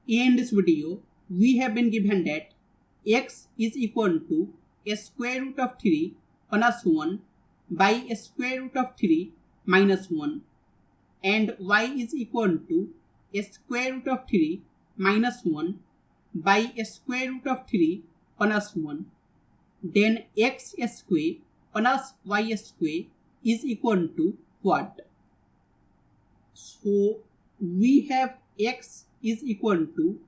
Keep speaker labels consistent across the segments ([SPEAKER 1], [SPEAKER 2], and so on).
[SPEAKER 1] in this video, we have been given that x is equal to a square root of 3 plus 1 by a square root of 3 minus 1, and y is equal to a square root of 3 minus 1 by a square root of 3 plus 1. Then x square plus y square is equal to what? So we have x is equal to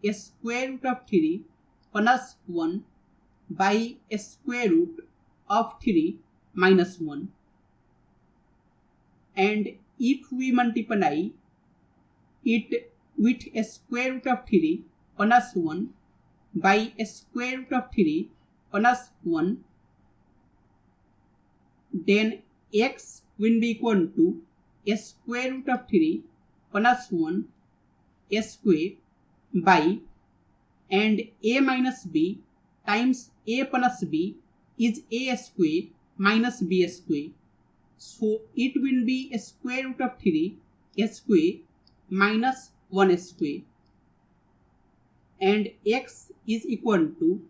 [SPEAKER 1] a square root of 3 plus 1 by a square root of 3 minus 1. And if we multiply it with a square root of 3 plus 1 by a square root of 3 plus 1, then x will be equal to a square root of 3 plus 1 a square by, and a minus b times a plus b is a square minus b square. So it will be a square root of 3 a square minus 1 square. And x is equal to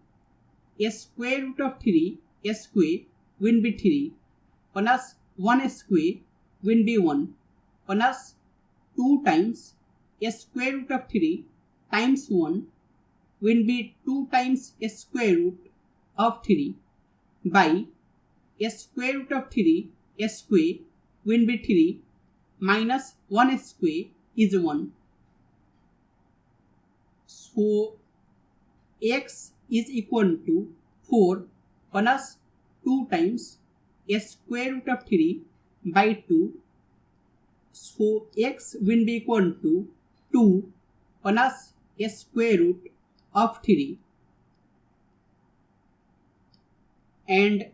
[SPEAKER 1] a square root of 3 a square will be 3 plus 1 square will be 1 plus 2 times a square root of 3 times 1 will be 2 times a square root of 3 by a square root of 3 a square will be 3 minus 1 square is 1. So x is equal to 4 plus 2 times a square root of 3 by 2. So x will be equal to 2 plus a square root of 3. And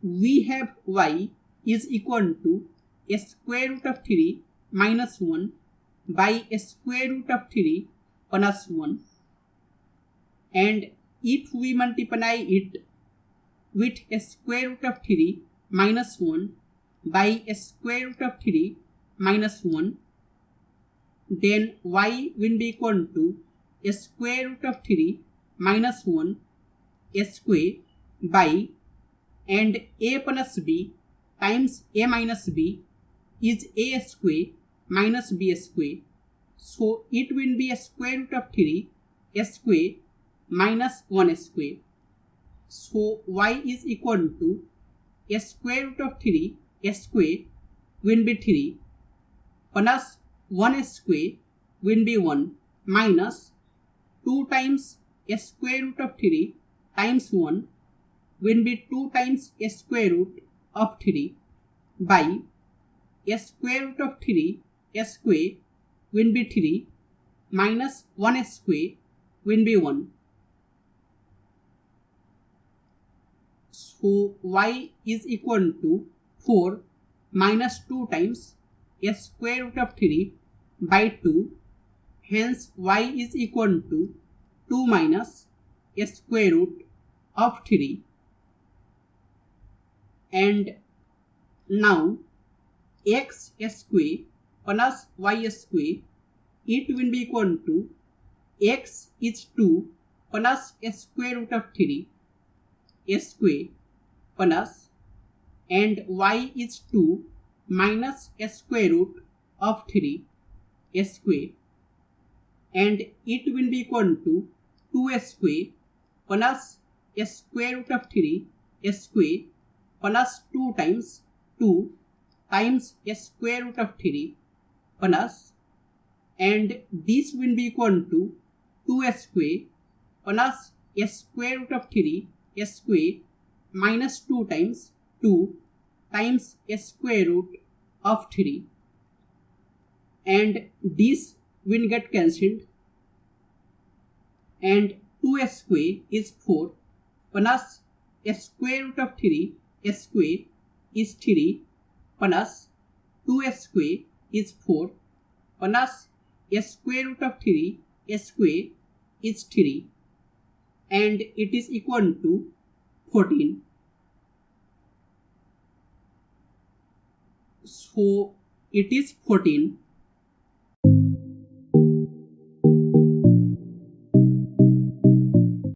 [SPEAKER 1] we have y is equal to a square root of 3 minus 1 by a square root of 3 plus 1. And if we multiply it with a square root of 3 minus 1 by a square root of 3 minus 1, then y will be equal to a square root of 3 minus 1 a square by, and a plus b times a minus b is a square minus b square. So it will be a square root of 3 a square minus 1 square. So y is equal to a square root of 3 a square will be 3 plus 1 square will be 1 minus 2 times a square root of 3 times 1 will be 2 times a square root of 3 by a square root of 3 a square will be 3 minus 1 square will be 1. So y is equal to 4 minus 2 times a square root of 3 by 2. Hence y is equal to 2 minus a square root of 3. And now x square plus y square, it will be equal to x is 2 plus a square root of 3 a square plus, and y is 2 minus a square root of 3 a square, and it will be equal to 2 square plus a square root of 3 a square plus 2 times 2 times a square root of 3 plus, and this will be equal to 2 square plus a square root of 3 a square minus 2 times 2 times a square root of 3, and this will get cancelled, and 2 square is 4 plus a square root of 3 a square is 3 plus 2 square is 4 plus a square root of 3 a square is 3, and it is equal to 14. So it is 14